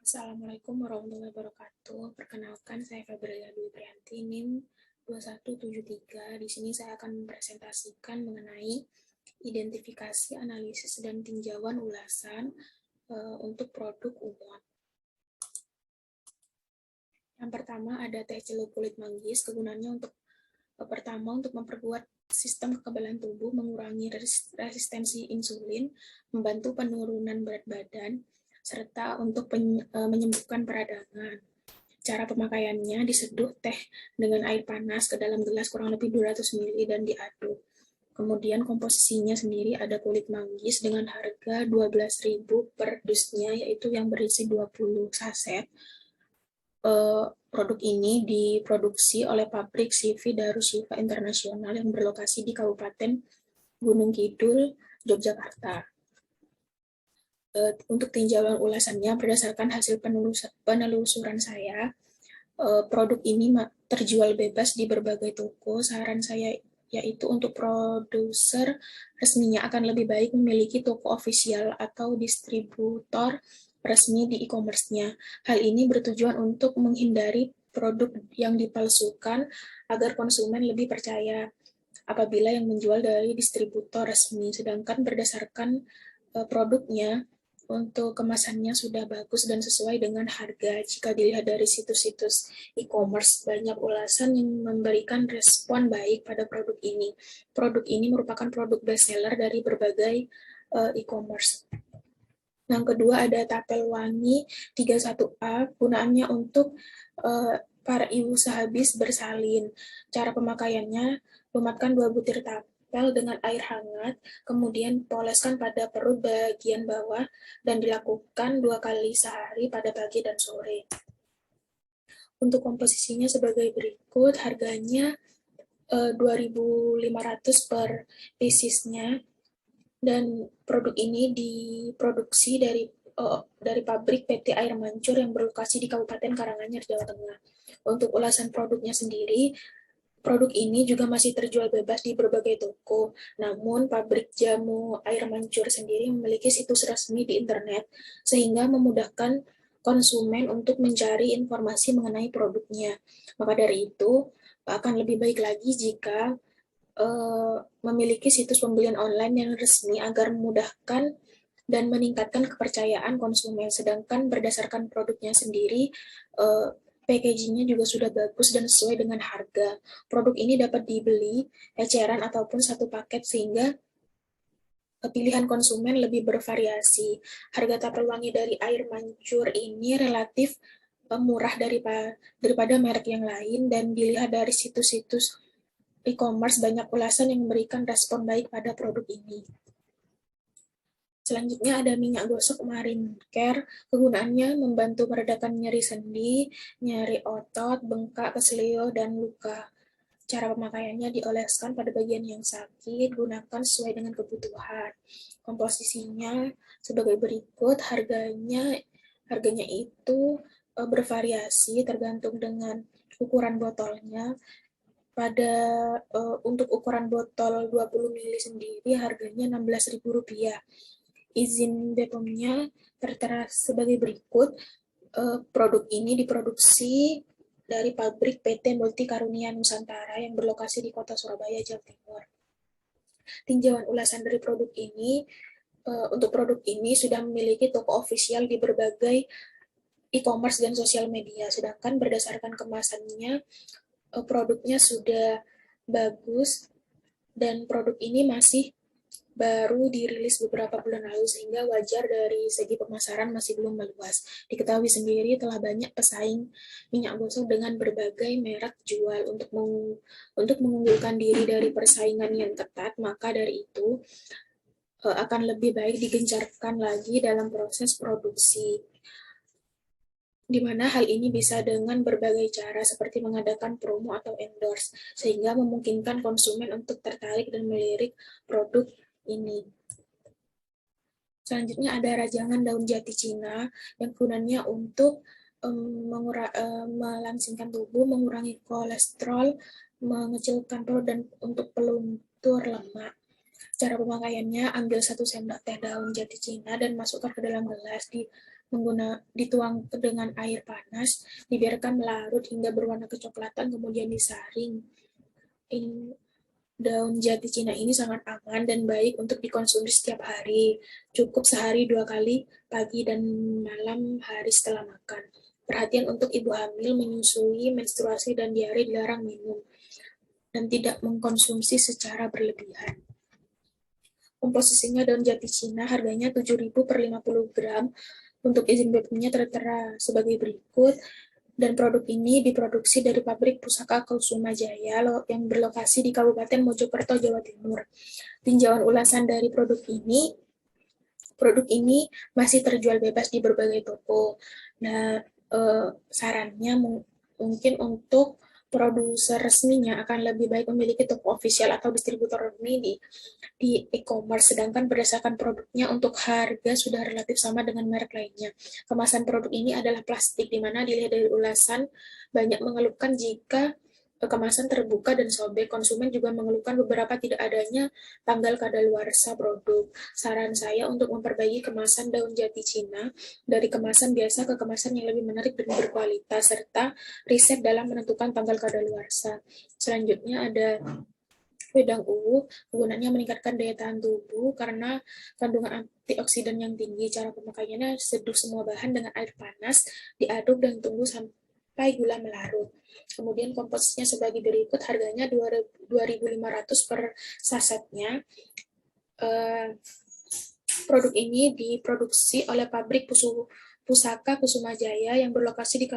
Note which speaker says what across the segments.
Speaker 1: Assalamualaikum warahmatullahi wabarakatuh. Perkenalkan, saya Febria Dwi Priyanti, NIM 2173. Di sini saya akan mempresentasikan mengenai identifikasi, analisis, dan tinjauan ulasan untuk produk umum. Yang pertama ada teh celup kulit manggis. Kegunaannya pertama untuk memperkuat sistem kekebalan tubuh, mengurangi resistensi insulin, membantu penurunan berat badan, serta untuk menyembuhkan peradangan. Cara pemakaiannya, diseduh teh dengan air panas ke dalam gelas kurang lebih 200 ml dan diaduk. Kemudian komposisinya sendiri ada kulit manggis dengan harga 12.000 per dusnya, yaitu yang berisi 20 saset. Produk ini diproduksi oleh pabrik CV Darushifa Internasional yang berlokasi di Kabupaten Gunung Kidul, Yogyakarta. Untuk tinjauan ulasannya, berdasarkan hasil penelusuran saya, produk ini terjual bebas di berbagai toko. Saran saya yaitu untuk produser resminya akan lebih baik memiliki toko ofisial atau distributor resmi di e-commerce-nya. Hal ini bertujuan untuk menghindari produk yang dipalsukan agar konsumen lebih percaya apabila yang menjual dari distributor resmi, sedangkan berdasarkan produknya untuk kemasannya sudah bagus dan sesuai dengan harga. Jika dilihat dari situs-situs e-commerce, banyak ulasan yang memberikan respon baik pada produk ini. Produk ini merupakan produk bestseller dari berbagai e-commerce. Yang kedua ada tapel wangi 31A, gunaannya untuk para ibu sehabis bersalin. Cara pemakaiannya, lumatkan 2 butir tapel dengan air hangat, kemudian poleskan pada perut bagian bawah, dan dilakukan 2 kali sehari pada pagi dan sore. Untuk komposisinya sebagai berikut, harganya 2.500 per piecesnya, dan produk ini diproduksi dari pabrik PT Air Mancur yang berlokasi di Kabupaten Karanganyar, Jawa Tengah. Untuk ulasan produknya sendiri, produk ini juga masih terjual bebas di berbagai toko. Namun, pabrik jamu Air Mancur sendiri memiliki situs resmi di internet, sehingga memudahkan konsumen untuk mencari informasi mengenai produknya. Maka dari itu, akan lebih baik lagi jika memiliki situs pembelian online yang resmi agar memudahkan dan meningkatkan kepercayaan konsumen. Sedangkan berdasarkan produknya sendiri, packaging-nya juga sudah bagus dan sesuai dengan harga. Produk ini dapat dibeli eceran ataupun satu paket sehingga pilihan konsumen lebih bervariasi. Harga tapel wangi dari Air Mancur ini relatif murah daripada merek yang lain, dan dilihat dari situs-situs e-commerce banyak ulasan yang memberikan respon baik pada produk ini. Selanjutnya ada minyak gosok Marin Care. Kegunaannya membantu meredakan nyeri sendi, nyeri otot, bengkak, keselio, dan luka. Cara pemakaiannya, dioleskan pada bagian yang sakit, gunakan sesuai dengan kebutuhan. Komposisinya sebagai berikut, harganya itu bervariasi tergantung dengan ukuran botolnya. Untuk ukuran botol 20 ml sendiri harganya Rp16.000. Izin BPOM-nya tertera sebagai berikut. Produk ini diproduksi dari pabrik PT Multi Karunia Nusantara yang berlokasi di Kota Surabaya, Jawa Timur. Tinjauan ulasan dari produk ini, untuk produk ini sudah memiliki toko ofisial di berbagai e-commerce dan sosial media, sedangkan berdasarkan kemasannya, produknya sudah bagus, dan produk ini masih baru dirilis beberapa bulan lalu, sehingga wajar dari segi pemasaran masih belum meluas. Diketahui sendiri telah banyak pesaing minyak gosok dengan berbagai merek jual. Untuk mengunggulkan diri dari persaingan yang ketat, maka dari itu akan lebih baik digencarkan lagi dalam proses produksi, di mana hal ini bisa dengan berbagai cara seperti mengadakan promo atau endorse, sehingga memungkinkan konsumen untuk tertarik dan melirik produk ini. Selanjutnya ada rajangan daun jati Cina yang gunanya untuk melangsingkan tubuh, mengurangi kolesterol, mengecilkan perut, dan untuk peluntur lemak. Cara pemakaiannya, ambil 1 sendok teh daun jati Cina dan masukkan ke dalam gelas. dituang dengan air panas, dibiarkan melarut hingga berwarna kecoklatan, kemudian disaring. Daun jati Cina ini sangat aman dan baik untuk dikonsumsi setiap hari. Cukup sehari 2 kali, pagi dan malam hari setelah makan. Perhatian untuk ibu hamil, menyusui, menstruasi, dan diare dilarang minum dan tidak mengkonsumsi secara berlebihan. Komposisinya daun jati Cina harganya 7.000 per 50 gram. Untuk izin BPOM-nya tertera sebagai berikut. Dan produk ini diproduksi dari pabrik Pusaka Kusuma Jaya yang berlokasi di Kabupaten Mojokerto, Jawa Timur. Tinjauan ulasan dari produk ini masih terjual bebas di berbagai toko. Nah, sarannya mungkin untuk produser resminya akan lebih baik memiliki toko official atau distributor resmi di e-commerce, sedangkan berdasarkan produknya untuk harga sudah relatif sama dengan merek lainnya. Kemasan produk ini adalah plastik, di mana dilihat dari ulasan banyak mengeluhkan jika kemasan terbuka dan sobek. Konsumen juga mengeluhkan beberapa tidak adanya tanggal kadaluarsa produk. Saran saya untuk memperbaiki kemasan daun jati Cina dari kemasan biasa ke kemasan yang lebih menarik dan berkualitas, serta riset dalam menentukan tanggal kadaluarsa. Selanjutnya ada wedang uwu, gunanya meningkatkan daya tahan tubuh karena kandungan antioksidan yang tinggi. Cara pemakaiannya, seduh semua bahan dengan air panas, diaduk dan tunggu sampai gula melarut. Kemudian komposisinya sebagai berikut, harganya 2.500 per sasetnya. Produk ini diproduksi oleh pabrik Pusaka Kusuma Jaya yang berlokasi di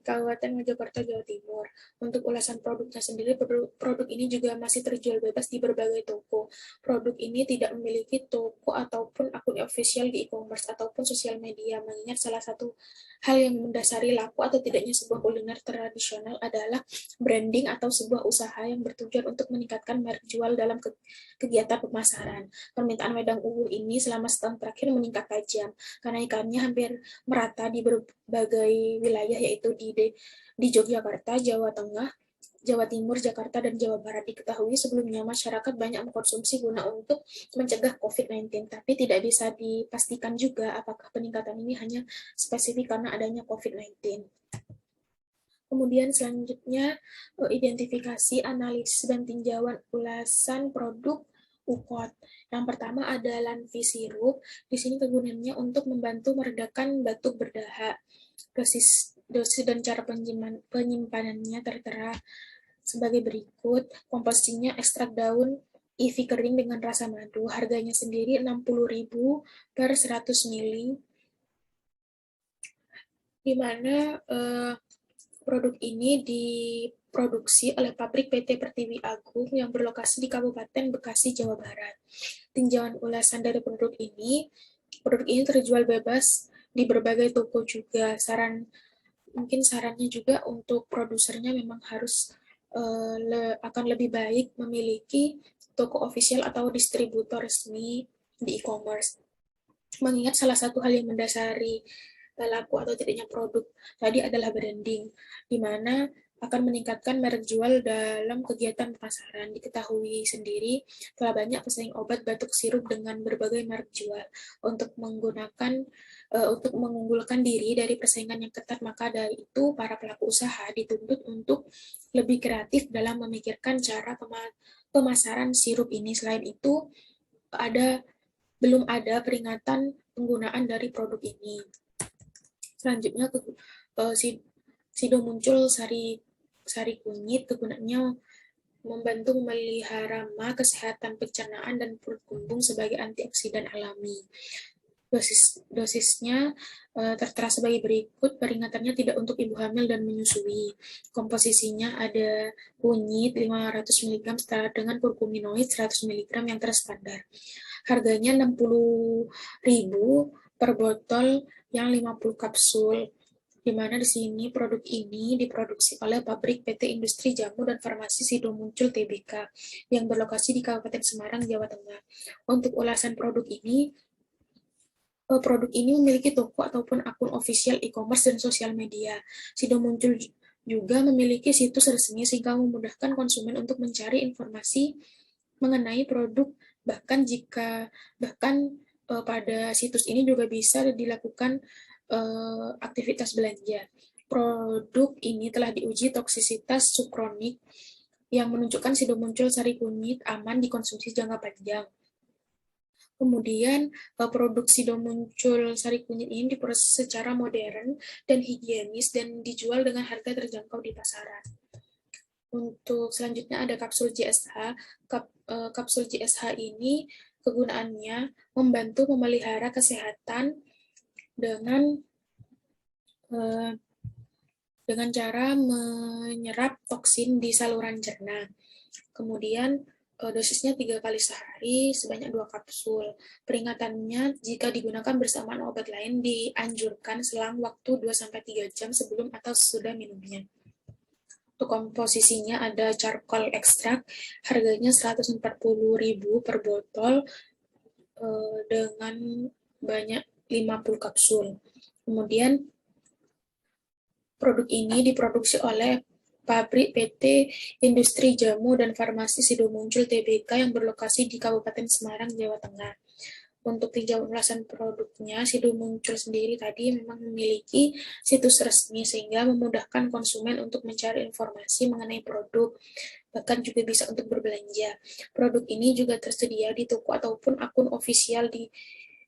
Speaker 1: Kabupaten Mojokerto, Jawa Timur. Untuk ulasan produknya sendiri, produk ini juga masih terjual bebas di berbagai toko. Produk ini tidak memiliki toko ataupun akun official di e-commerce ataupun sosial media, mengingat salah satu hal yang mendasari laku atau tidaknya sebuah kuliner tradisional adalah branding atau sebuah usaha yang bertujuan untuk meningkatkan merek jual dalam kegiatan pemasaran. Permintaan wedang uwu ini selama setahun terakhir meningkat tajam. Kenaikannya hampir merata di berbagai wilayah, yaitu di Yogyakarta, Jawa Tengah, Jawa Timur, Jakarta, dan Jawa Barat. Diketahui sebelumnya masyarakat banyak mengkonsumsi guna untuk mencegah COVID-19, tapi tidak bisa dipastikan juga apakah peningkatan ini hanya spesifik karena adanya COVID-19. Kemudian selanjutnya identifikasi, analisis, dan tinjauan ulasan produk UKOT. Yang pertama ada Lanvi Sirup. Di sini kegunaannya untuk membantu meredakan batuk berdahak. Dosis dan cara penyimpanannya tertera sebagai berikut. Komposisinya ekstrak daun ivy kering dengan rasa madu. Harganya sendiri 60.000 per 100 ml. Di mana produk ini diproduksi oleh pabrik PT Pertiwi Agung yang berlokasi di Kabupaten Bekasi, Jawa Barat. Tinjauan ulasan dari produk ini terjual bebas di berbagai toko juga. Mungkin sarannya juga untuk produsernya memang harus akan lebih baik memiliki toko official atau distributor resmi di e-commerce. Mengingat salah satu hal yang mendasari laku atau tidaknya produk tadi adalah branding, di mana akan meningkatkan merek jual dalam kegiatan pasaran. Diketahui sendiri telah banyak pesaing obat batuk sirup dengan berbagai merek jual. Untuk mengunggulkan diri dari persaingan yang ketat, maka dari itu para pelaku usaha dituntut untuk lebih kreatif dalam memikirkan cara pemasaran sirup ini. Selain itu, belum ada peringatan penggunaan dari produk ini. Selanjutnya Sido muncul sari kunyit, kegunaannya membantu memelihara kesehatan pencernaan dan perut kembung sebagai antioksidan alami. Dosisnya tertera sebagai berikut. Peringatannya tidak untuk ibu hamil dan menyusui. Komposisinya ada kunyit 500 mg setara dengan kurkuminoid 100 mg yang terstandar. Harganya 60.000 per botol yang 50 kapsul, di mana di sini produk ini diproduksi oleh pabrik PT Industri Jamu dan Farmasi Sido Muncul Tbk yang berlokasi di Kabupaten Semarang, Jawa Tengah. Untuk ulasan produk ini memiliki toko ataupun akun official e-commerce dan sosial media. Sido Muncul juga memiliki situs resmi sehingga memudahkan konsumen untuk mencari informasi mengenai produk, bahkan pada situs ini juga bisa dilakukan aktivitas belanja. Produk ini telah diuji toksisitas subkronik yang menunjukkan sido muncul sari kunyit aman dikonsumsi jangka panjang. Kemudian produksi muncul sari kunyit ini diproses secara modern dan higienis dan dijual dengan harga terjangkau di pasaran. Untuk selanjutnya ada kapsul JSH. Kapsul JSH ini kegunaannya membantu memelihara kesehatan dengan cara menyerap toksin di saluran cerna. Kemudian dosisnya 3 kali sehari sebanyak 2 kapsul. Peringatannya, jika digunakan bersamaan obat lain dianjurkan selang waktu 2-3 jam sebelum atau sesudah minumnya. Untuk komposisinya ada charcoal extract, harganya 140.000 per botol dengan banyak 50 kapsul. Kemudian produk ini diproduksi oleh pabrik PT Industri Jamu dan Farmasi Sido Muncul Tbk yang berlokasi di Kabupaten Semarang, Jawa Tengah. Untuk tinjauan ulasan produknya, Sido Muncul sendiri tadi memang memiliki situs resmi sehingga memudahkan konsumen untuk mencari informasi mengenai produk, bahkan juga bisa untuk berbelanja. Produk ini juga tersedia di toko ataupun akun ofisial di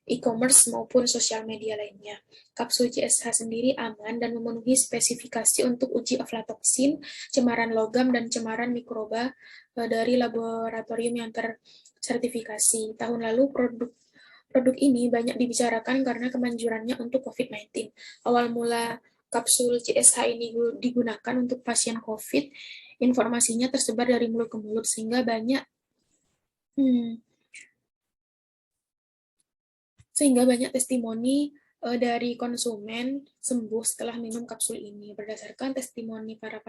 Speaker 1: e-commerce maupun sosial media lainnya. Kapsul JSH sendiri aman dan memenuhi spesifikasi untuk uji aflatoksin, cemaran logam, dan cemaran mikroba dari laboratorium yang tersertifikasi. Tahun lalu produk ini banyak dibicarakan karena kemanjurannya untuk COVID-19. Awal mula kapsul JSH ini digunakan untuk pasien COVID, informasinya tersebar dari mulut ke mulut sehingga banyak testimoni dari konsumen sembuh setelah minum kapsul ini. Berdasarkan testimoni para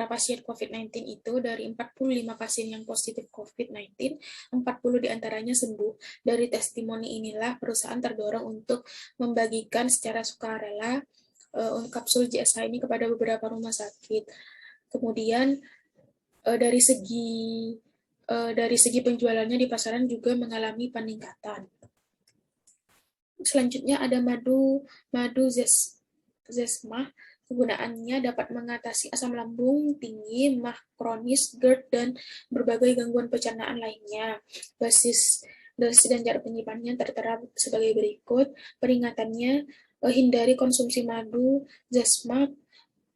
Speaker 1: pasien COVID-19 itu, dari 45 pasien yang positif COVID-19, 40 diantaranya sembuh. Dari testimoni inilah perusahaan terdorong untuk membagikan secara sukarela kapsul JSH ini kepada beberapa rumah sakit. Kemudian dari segi penjualannya di pasaran juga mengalami peningkatan. Selanjutnya ada madu zesmah. Kegunaannya dapat mengatasi asam lambung tinggi, mah kronis, GERD, dan berbagai gangguan pencernaan lainnya. Dosis dan cara penyimpanannya tertera sebagai berikut. Peringatannya, hindari konsumsi madu zesmah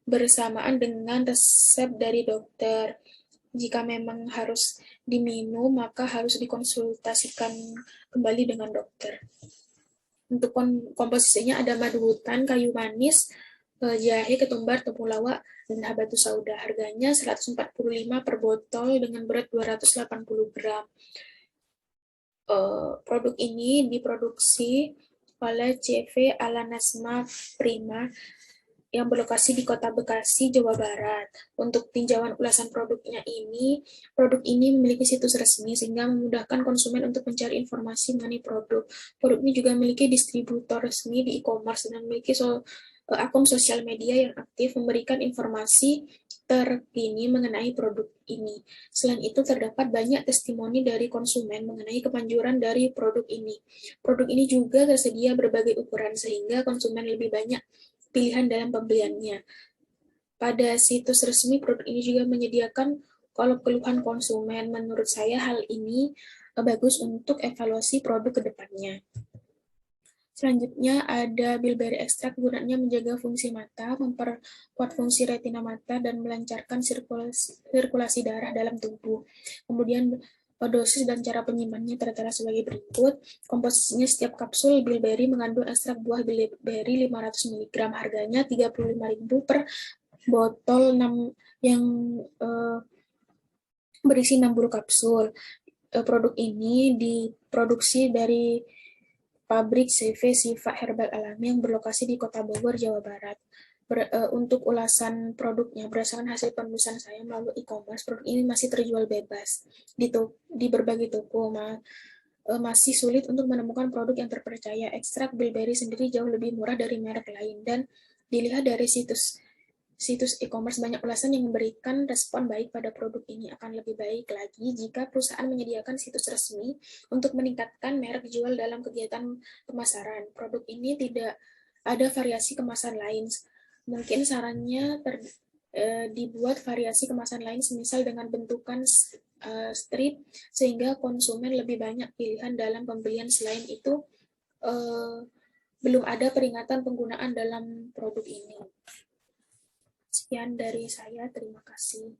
Speaker 1: bersamaan dengan resep dari dokter. Jika memang harus diminum, maka harus dikonsultasikan kembali dengan dokter. Untuk komposisinya ada madu hutan, kayu manis, jahe, ketumbar, temulawak, dan habatus sauda. Harganya 145 per botol dengan berat 280 gram. Produk ini diproduksi oleh CV Alanasma Prima yang berlokasi di Kota Bekasi, Jawa Barat. Untuk tinjauan ulasan produk ini memiliki situs resmi sehingga memudahkan konsumen untuk mencari informasi mengenai produk. Produk ini juga memiliki distributor resmi di e-commerce dan memiliki akun sosial media yang aktif memberikan informasi terkini mengenai produk ini. Selain itu, terdapat banyak testimoni dari konsumen mengenai kemanjuran dari produk ini. Produk ini juga tersedia berbagai ukuran sehingga konsumen lebih banyak pilihan dalam pembeliannya. Pada situs resmi, produk ini juga menyediakan kolom keluhan konsumen. Menurut saya, hal ini bagus untuk evaluasi produk ke depannya. Selanjutnya ada bilberry extract, gunanya menjaga fungsi mata, memperkuat fungsi retina mata, dan melancarkan sirkulasi darah dalam tubuh. Kemudian dosis dan cara penyimpanannya tertera sebagai berikut. Komposisinya setiap kapsul bilberry mengandung ekstrak buah bilberry 500 mg. Harganya 35.000 per botol yang berisi 60 kapsul. Produk ini diproduksi dari pabrik CV Siva Herbal Alami yang berlokasi di Kota Bogor, Jawa Barat. Untuk ulasan produknya, berdasarkan hasil pemesanan saya melalui e-commerce, produk ini masih terjual bebas di berbagai toko. Masih sulit untuk menemukan produk yang terpercaya. Ekstrak bilberry sendiri jauh lebih murah dari merek lain, dan dilihat dari situs situs e-commerce banyak ulasan yang memberikan respon baik pada produk ini. Akan lebih baik lagi jika perusahaan menyediakan situs resmi untuk meningkatkan merek jual dalam kegiatan pemasaran. Produk ini tidak ada variasi kemasan lain. Mungkin sarannya dibuat variasi kemasan lain semisal dengan bentukan strip sehingga konsumen lebih banyak pilihan dalam pembelian. Selain itu, belum ada peringatan penggunaan dalam produk ini. Sekian dari saya, terima kasih.